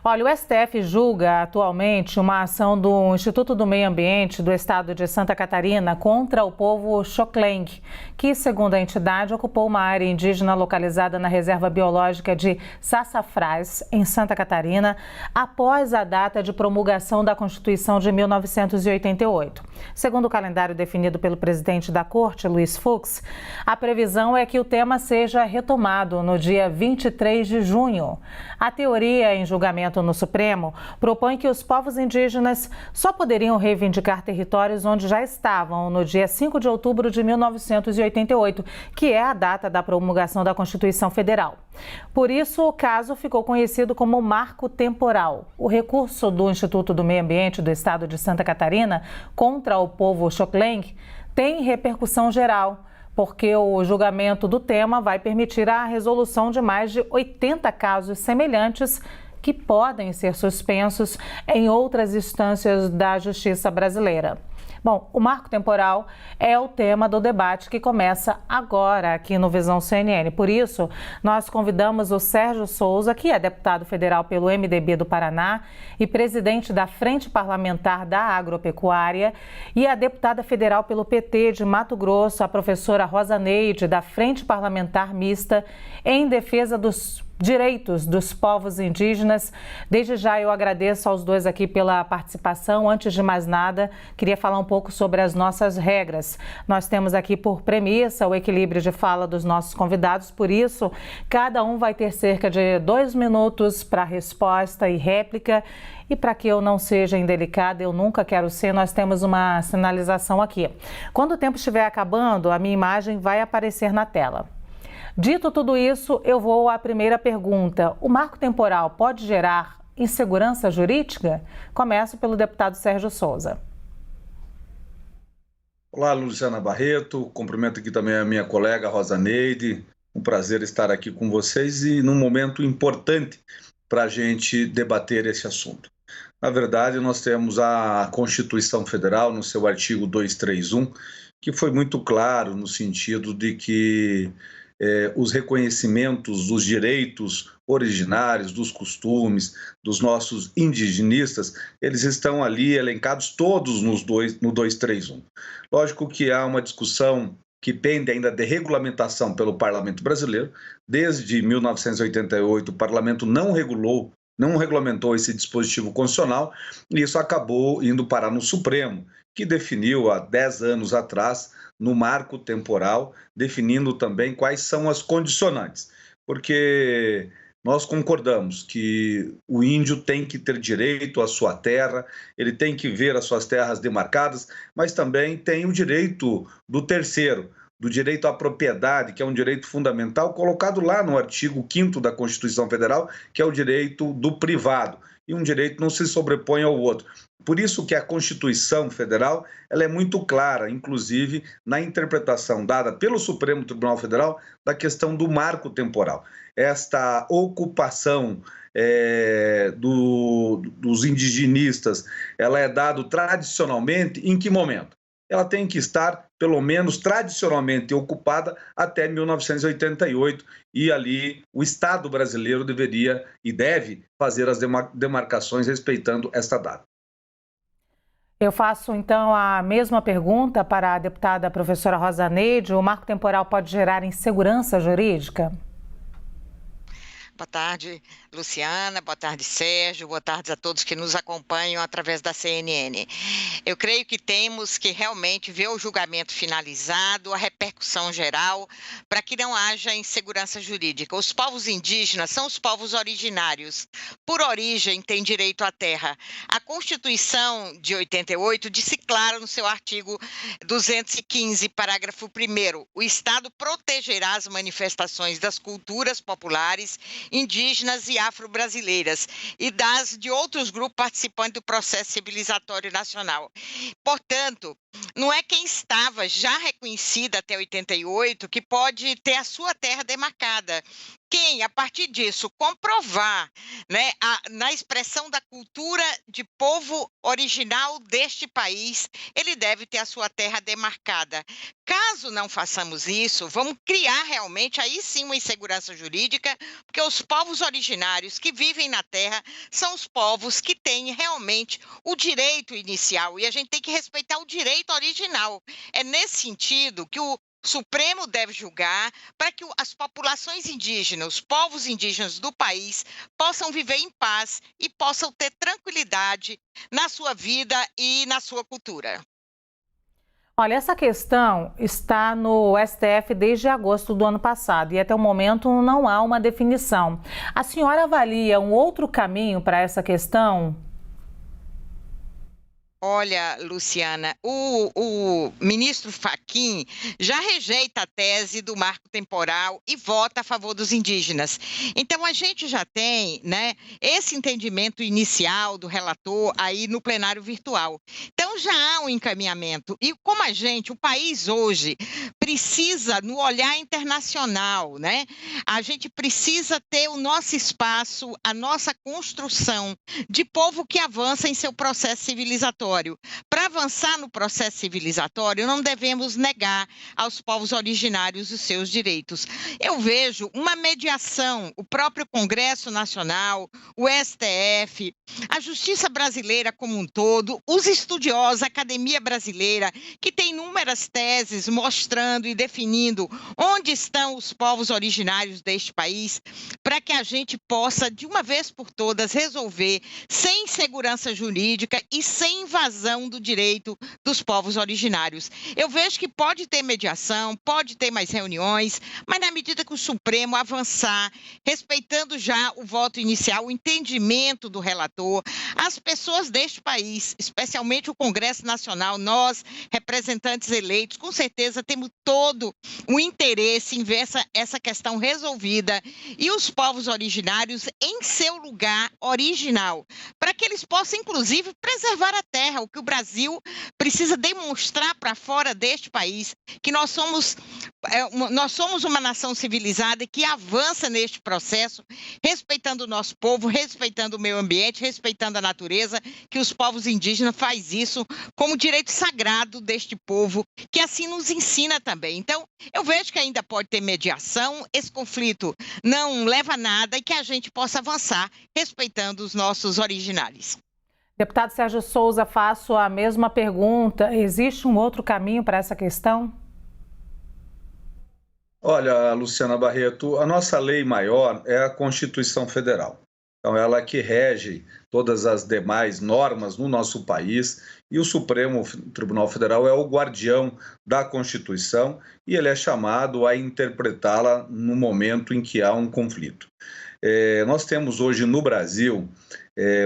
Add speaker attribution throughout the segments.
Speaker 1: Olha, o STF julga atualmente uma ação do Instituto do Meio Ambiente do Estado de Santa Catarina contra o povo Xocleng, que, segundo a entidade, ocupou uma área indígena localizada na Reserva Biológica de Sassafrás, em Santa Catarina, após a data de promulgação da Constituição de 1988. Segundo o calendário definido pelo presidente da Corte, Luiz Fux, a previsão é que o tema seja retomado no dia 23 de junho. A teoria em julgamento no Supremo propõe que os povos indígenas só poderiam reivindicar territórios onde já estavam no dia 5 de outubro de 1988, que é a data da promulgação da Constituição Federal. Por isso, o caso ficou conhecido como marco temporal. O recurso do Instituto do Meio Ambiente do Estado de Santa Catarina contra o povo Xocleng tem repercussão geral, porque o julgamento do tema vai permitir a resolução de mais de 80 casos semelhantes que podem ser suspensos em outras instâncias da Justiça brasileira. Bom, o marco temporal é o tema do debate que começa agora aqui no Visão CNN. Por isso, nós convidamos o Sérgio Souza, que é deputado federal pelo MDB do Paraná e presidente da Frente Parlamentar da Agropecuária, e a deputada federal pelo PT de Mato Grosso, a professora Rosa Neide, da Frente Parlamentar Mista, em defesa dos direitos dos povos indígenas. Desde já eu agradeço aos dois aqui pela participação. Antes de mais nada, queria falar um pouco sobre as nossas regras. Nós temos aqui por premissa o equilíbrio de fala dos nossos convidados, por isso, cada um vai ter cerca de 2 minutos para resposta e réplica. E para que eu não seja indelicada, eu nunca quero ser, nós temos uma sinalização aqui. Quando o tempo estiver acabando, a minha imagem vai aparecer na tela. Dito tudo isso, eu vou à primeira pergunta. O marco temporal pode gerar insegurança jurídica? Começo pelo deputado Sérgio Souza.
Speaker 2: Olá, Luciana Barreto. Cumprimento aqui também a minha colega Rosa Neide. Um prazer estar aqui com vocês e num momento importante para a gente debater esse assunto. Na verdade, nós temos a Constituição Federal, no seu artigo 231, que foi muito claro no sentido de que os reconhecimentos dos direitos originários, dos costumes, dos nossos indigenistas, eles estão ali elencados todos no 231. Lógico que há uma discussão que pende ainda de regulamentação pelo Parlamento brasileiro. Desde 1988, o Parlamento não regulamentou esse dispositivo constitucional, e isso acabou indo parar no Supremo, que definiu há 10 anos atrás, no marco temporal, definindo também quais são as condicionantes. Porque nós concordamos que o índio tem que ter direito à sua terra, ele tem que ver as suas terras demarcadas, mas também tem o direito do terceiro, do direito à propriedade, que é um direito fundamental, colocado lá no artigo 5º da Constituição Federal, que é o direito do privado, e um direito não se sobrepõe ao outro. Por isso que a Constituição Federal ela é muito clara, inclusive na interpretação dada pelo Supremo Tribunal Federal da questão do marco temporal. Esta ocupação dos indigenistas, ela é dada tradicionalmente em que momento? Ela tem que estar, pelo menos tradicionalmente, ocupada até 1988, e ali o Estado brasileiro deveria e deve fazer as demarcações respeitando esta data.
Speaker 1: Eu faço, então, a mesma pergunta para a deputada professora Rosa Neide. O marco temporal pode gerar insegurança jurídica?
Speaker 3: Boa tarde, Luciana. Boa tarde, Sérgio. Boa tarde a todos que nos acompanham através da CNN. Eu creio que temos que realmente ver o julgamento finalizado, a repercussão geral, para que não haja insegurança jurídica. Os povos indígenas são os povos originários. Por origem, têm direito à terra. A Constituição de 88 disse claro no seu artigo 215, parágrafo 1º, o Estado protegerá as manifestações das culturas populares, indígenas e afro-brasileiras e das de outros grupos participantes do processo civilizatório nacional. Portanto, não é quem estava já reconhecida até 88 que pode ter a sua terra demarcada. Quem, a partir disso, comprovar, né, na expressão da cultura de povo original deste país, ele deve ter a sua terra demarcada. Caso não façamos isso, vamos criar realmente aí sim uma insegurança jurídica, porque os povos originários que vivem na terra são os povos que têm realmente o direito inicial e a gente tem que respeitar o direito original. É nesse sentido que o Supremo deve julgar para que as populações indígenas, os povos indígenas do país, possam viver em paz e possam ter tranquilidade na sua vida e na sua cultura.
Speaker 1: Olha, essa questão está no STF desde agosto do ano passado e até o momento não há uma definição. A senhora avalia um outro caminho para essa questão?
Speaker 3: Olha, Luciana, o ministro Fachin já rejeita a tese do marco temporal e vota a favor dos indígenas. Então, a gente já tem, né, esse entendimento inicial do relator aí no plenário virtual. Então, já há um encaminhamento. E como a gente, o país hoje, precisa, no olhar internacional, né, a gente precisa ter o nosso espaço, a nossa construção de povo que avança em seu processo civilizatório. Para avançar no processo civilizatório, não devemos negar aos povos originários os seus direitos. Eu vejo uma mediação, o próprio Congresso Nacional, o STF, a justiça brasileira como um todo, os estudiosos, a academia brasileira, que tem inúmeras teses mostrando e definindo onde estão os povos originários deste país, para que a gente possa, de uma vez por todas, resolver sem insegurança jurídica e sem invasão do direito dos povos originários. Eu vejo que pode ter mediação, pode ter mais reuniões, mas na medida que o Supremo avançar, respeitando já o voto inicial, o entendimento do relator, as pessoas deste país, especialmente o Congresso Nacional, nós, representantes eleitos, com certeza temos todo o interesse em ver essa questão resolvida e os povos originários em seu lugar original, para que eles possam, inclusive, preservar a terra, o que o Brasil precisa demonstrar para fora deste país, que nós somos uma nação civilizada que avança neste processo, respeitando o nosso povo, respeitando o meio ambiente, respeitando a natureza, que os povos indígenas fazem isso como direito sagrado deste povo, que assim nos ensina também. Então, eu vejo que ainda pode ter mediação, esse conflito não leva a nada e que a gente possa avançar respeitando os nossos originários.
Speaker 1: Deputado Sérgio Souza, faço a mesma pergunta. Existe um outro caminho para essa questão?
Speaker 2: Olha, Luciana Barreto, a nossa lei maior é a Constituição Federal. Então, ela que rege todas as demais normas no nosso país e o Supremo Tribunal Federal é o guardião da Constituição e ele é chamado a interpretá-la no momento em que há um conflito. Nós temos hoje no Brasil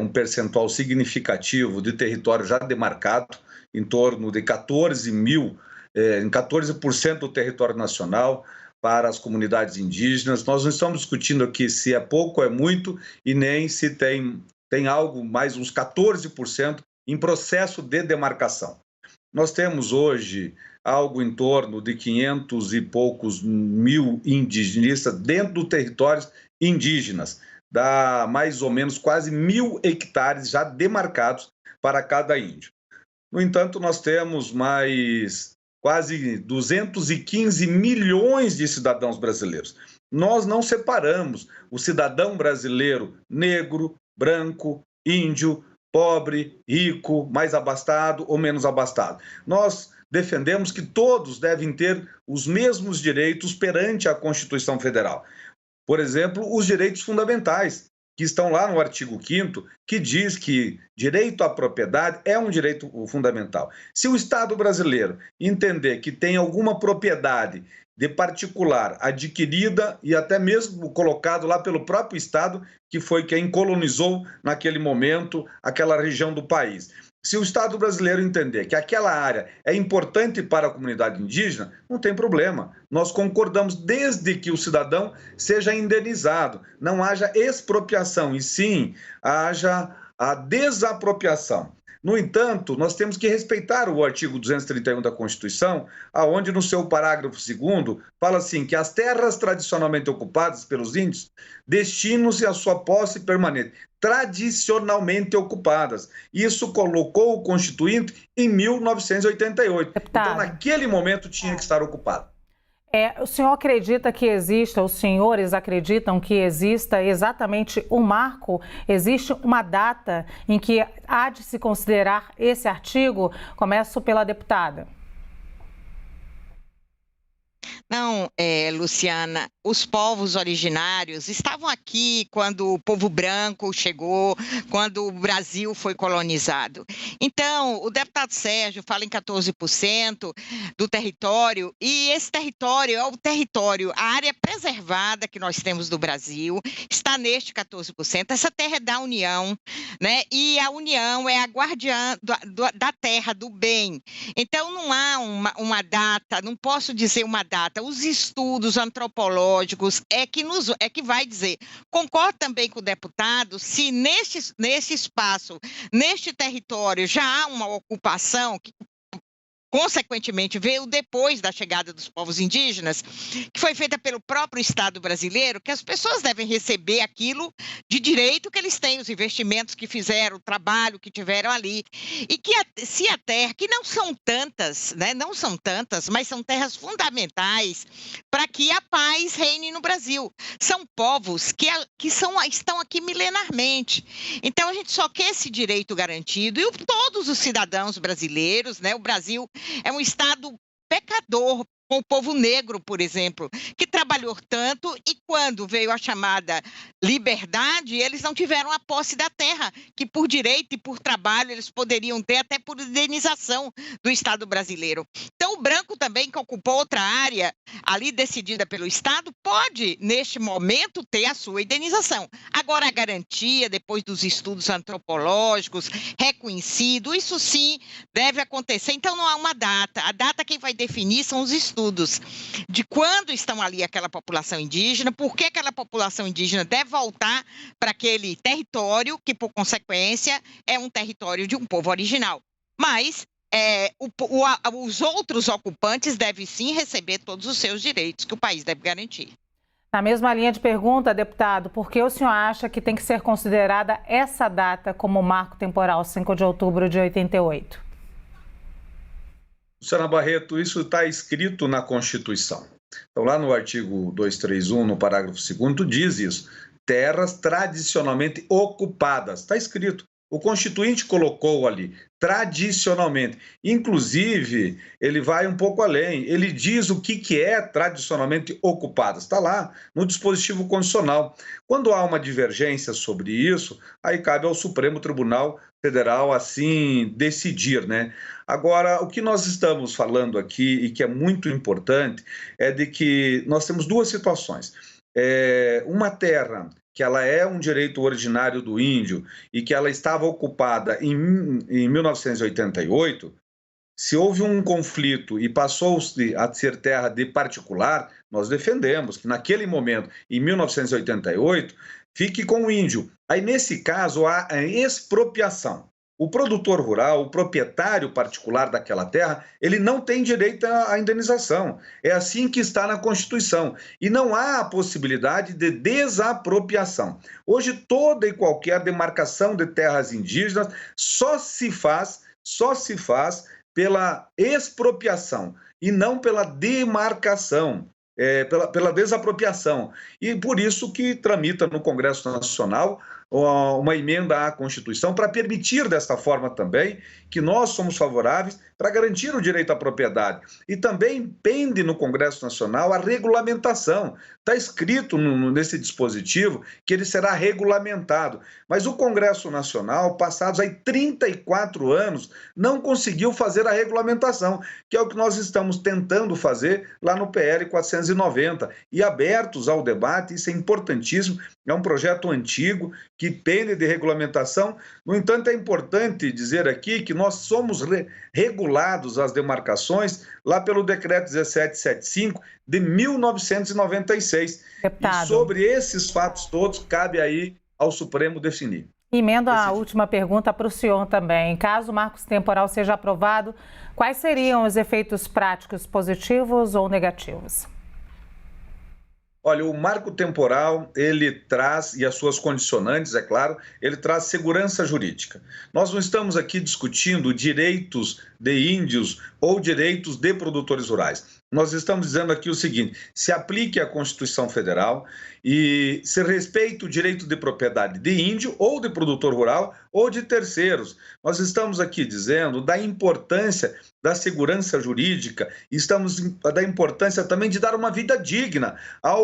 Speaker 2: um percentual significativo de território já demarcado, em torno de 14% do território nacional para as comunidades indígenas. Nós não estamos discutindo aqui se é pouco ou é muito e nem se tem algo mais uns 14% em processo de demarcação. Nós temos hoje algo em torno de 500 e poucos mil indigenistas dentro dos territórios indígenas, dá mais ou menos quase 1.000 hectares já demarcados para cada índio. No entanto, nós temos mais quase 215 milhões de cidadãos brasileiros. Nós não separamos o cidadão brasileiro negro, branco, índio, pobre, rico, mais abastado ou menos abastado. Nós defendemos que todos devem ter os mesmos direitos perante a Constituição Federal. Por exemplo, os direitos fundamentais, que estão lá no artigo 5º, que diz que direito à propriedade é um direito fundamental. Se o Estado brasileiro entender que tem alguma propriedade de particular adquirida e até mesmo colocado lá pelo próprio Estado, que foi quem colonizou naquele momento aquela região do país. Se o Estado brasileiro entender que aquela área é importante para a comunidade indígena, não tem problema. Nós concordamos desde que o cidadão seja indenizado, não haja expropriação, e sim haja a desapropriação. No entanto, nós temos que respeitar o artigo 231 da Constituição, aonde no seu parágrafo 2º fala assim, que as terras tradicionalmente ocupadas pelos índios destinam-se à sua posse permanente, tradicionalmente ocupadas. Isso colocou o Constituinte em 1988.
Speaker 1: Deputado.
Speaker 2: Então, naquele momento, tinha que estar ocupado.
Speaker 1: O senhor acredita que exista, os senhores acreditam que exista exatamente um marco? Existe uma data em que há de se considerar esse artigo? Começo pela deputada.
Speaker 3: Não, Luciana, os povos originários estavam aqui quando o povo branco chegou, quando o Brasil foi colonizado. Então, o deputado Sérgio fala em 14% do território, e esse território é o território, a área preservada que nós temos do Brasil, está neste 14%. Essa terra é da União, né? E a União é a guardiã da terra, do bem. Então, não há uma data, não posso dizer uma data. Os estudos antropológicos é que vai dizer. Concordo também com o deputado, se nesse espaço, neste território, já há uma ocupação que consequentemente veio depois da chegada dos povos indígenas, que foi feita pelo próprio Estado brasileiro, que as pessoas devem receber aquilo de direito que eles têm, os investimentos que fizeram, o trabalho que tiveram ali, e que se a terra, que não são tantas, né, não são tantas, mas são terras fundamentais para que a paz reine no Brasil. São povos que estão aqui milenarmente. Então, a gente só quer esse direito garantido, e todos os cidadãos brasileiros, né, o Brasil é um estado pecador com o povo negro, por exemplo, que trabalhou tanto e quando veio a chamada liberdade, eles não tiveram a posse da terra, que por direito e por trabalho eles poderiam ter, até por indenização do Estado brasileiro. Então, o branco também, que ocupou outra área ali decidida pelo Estado, pode, neste momento, ter a sua indenização. Agora, a garantia, depois dos estudos antropológicos, reconhecido, isso sim deve acontecer. Então, não há uma data. A data quem vai definir são os estudos de quando estão ali aquela população indígena, por que aquela população indígena deve voltar para aquele território que, por consequência, é um território de um povo original. Mas os outros ocupantes devem sim receber todos os seus direitos que o país deve garantir.
Speaker 1: Na mesma linha de pergunta, deputado, por que o senhor acha que tem que ser considerada essa data como marco temporal, 5 de outubro de 88?
Speaker 2: Luciana Barreto, isso está escrito na Constituição. Então, lá no artigo 231, no parágrafo 2º, diz isso. Terras tradicionalmente ocupadas. Está escrito. O Constituinte colocou ali, tradicionalmente. Inclusive, ele vai um pouco além. Ele diz o que é tradicionalmente ocupadas. Está lá no dispositivo constitucional. Quando há uma divergência sobre isso, aí cabe ao Supremo Tribunal Federal assim decidir, né? Agora, o que nós estamos falando aqui e que é muito importante é de que nós temos duas situações. Uma terra que ela é um direito originário do índio e que ela estava ocupada em 1988, se houve um conflito e passou-se a ser terra de particular, nós defendemos que naquele momento, em 1988, fique com o índio. Aí, nesse caso, há a expropriação. O produtor rural, o proprietário particular daquela terra, ele não tem direito à indenização. É assim que está na Constituição. E não há a possibilidade de desapropriação. Hoje, toda e qualquer demarcação de terras indígenas só se faz pela expropriação e não pela demarcação. Pela desapropriação. E por isso que tramita no Congresso Nacional uma emenda à Constituição para permitir desta forma também que nós somos favoráveis para garantir o direito à propriedade. E também pende no Congresso Nacional a regulamentação. Está escrito nesse dispositivo que ele será regulamentado. Mas o Congresso Nacional, passados aí 34 anos, não conseguiu fazer a regulamentação, que é o que nós estamos tentando fazer lá no PL 490. E abertos ao debate, isso é importantíssimo, é um projeto antigo que pende de regulamentação. No entanto, é importante dizer aqui que nós somos regulados às demarcações lá pelo decreto 1775 de 1996.
Speaker 1: Deputado.
Speaker 2: E sobre esses fatos todos, cabe aí ao Supremo definir.
Speaker 1: Emendo a última pergunta para o senhor também. Caso o marco temporal seja aprovado, quais seriam os efeitos práticos positivos ou negativos?
Speaker 2: Olha, o marco temporal, ele traz, e as suas condicionantes, é claro, ele traz segurança jurídica. Nós não estamos aqui discutindo direitos de índios ou direitos de produtores rurais. Nós estamos dizendo aqui o seguinte: se aplique a Constituição Federal e se respeite o direito de propriedade de índio ou de produtor rural ou de terceiros. Nós estamos aqui dizendo da importância da segurança jurídica, estamos da importância também de dar uma vida digna à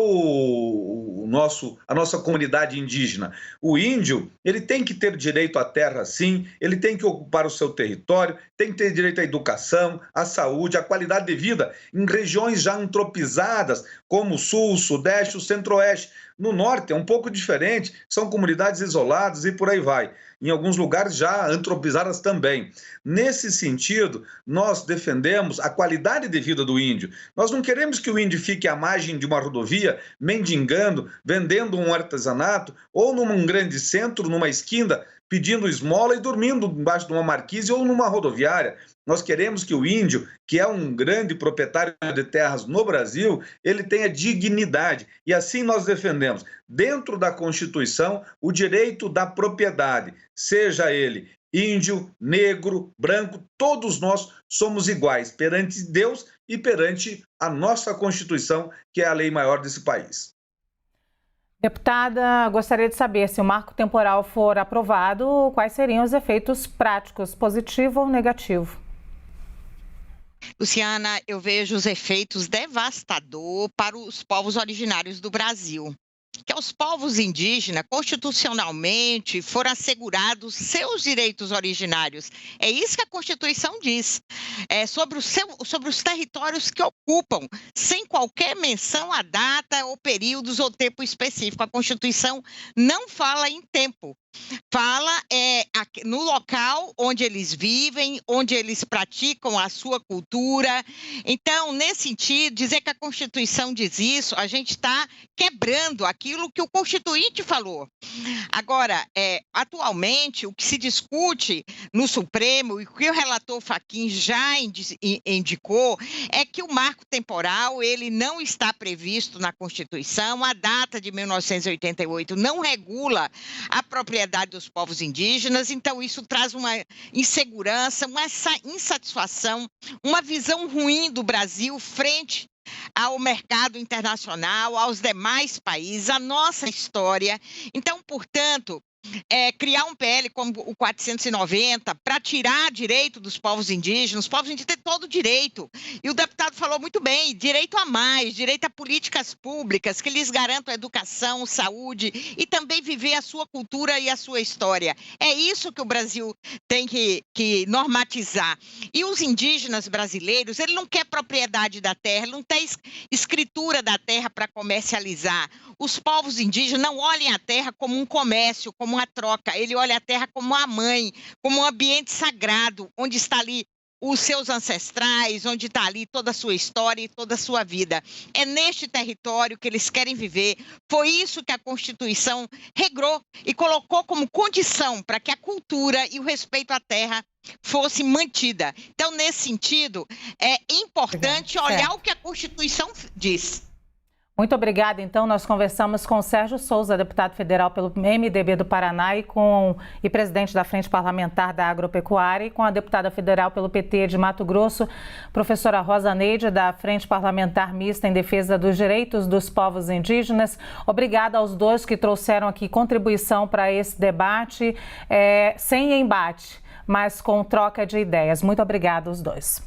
Speaker 2: nossa comunidade indígena. O índio, ele tem que ter direito à terra, sim, ele tem que ocupar o seu território, tem que ter direito à educação, à saúde, à qualidade de vida em regiões já antropizadas, como o sul, o sudeste, o centro-oeste. No norte é um pouco diferente, são comunidades isoladas e por aí vai. Em alguns lugares já antropizadas também. Nesse sentido, nós defendemos a qualidade de vida do índio. Nós não queremos que o índio fique à margem de uma rodovia, mendigando, vendendo um artesanato, ou num grande centro, numa esquina, pedindo esmola e dormindo embaixo de uma marquise ou numa rodoviária. Nós queremos que o índio, que é um grande proprietário de terras no Brasil, ele tenha dignidade. E assim nós defendemos, dentro da Constituição, o direito da propriedade, seja ele índio, negro, branco, todos nós somos iguais perante Deus e perante a nossa Constituição, que é a lei maior desse país.
Speaker 1: Deputada, gostaria de saber, se o marco temporal for aprovado, quais seriam os efeitos práticos, positivo ou negativo?
Speaker 3: Luciana, eu vejo os efeitos devastadores para os povos originários do Brasil. Que aos povos indígenas, constitucionalmente, foram assegurados seus direitos originários. É isso que a Constituição diz. Sobre os territórios que ocupam, sem qualquer menção a data ou períodos ou tempo específico. A Constituição não fala em tempo. Fala no local onde eles vivem, onde eles praticam a sua cultura. Então, nesse sentido, dizer que a Constituição diz isso, a gente está quebrando aquilo que o Constituinte falou. Agora, atualmente, o que se discute no Supremo e o que o relator Fachin já indicou é que o marco temporal ele não está previsto na Constituição. A data de 1988 não regula a propriedade dos povos indígenas, então isso traz uma insegurança, uma insatisfação, uma visão ruim do Brasil frente ao mercado internacional, aos demais países, à nossa história. Então, portanto, criar um PL como o 490 para tirar direito dos povos indígenas, os povos indígenas têm todo o direito. E o deputado falou muito bem, direito a mais, direito a políticas públicas que lhes garantam educação, saúde e também viver a sua cultura e a sua história. É isso que o Brasil tem que normatizar. E os indígenas brasileiros, ele não quer propriedade da terra, ele não tem escritura da terra para comercializar. Os povos indígenas não olhem a terra como um comércio, como uma troca. Ele olha a terra como a mãe, como um ambiente sagrado, onde está ali os seus ancestrais, onde está ali toda a sua história e toda a sua vida. É neste território que eles querem viver. Foi isso que a Constituição regrou e colocou como condição para que a cultura e o respeito à terra fosse mantida. Então, nesse sentido, é importante olhar o que a Constituição diz.
Speaker 1: Muito obrigada. Então, nós conversamos com o Sérgio Souza, deputado federal pelo MDB do Paraná e presidente da Frente Parlamentar da Agropecuária, e com a deputada federal pelo PT de Mato Grosso, professora Rosa Neide, da Frente Parlamentar Mista em Defesa dos Direitos dos Povos Indígenas. Obrigada aos dois que trouxeram aqui contribuição para esse debate, sem embate, mas com troca de ideias. Muito obrigada aos dois.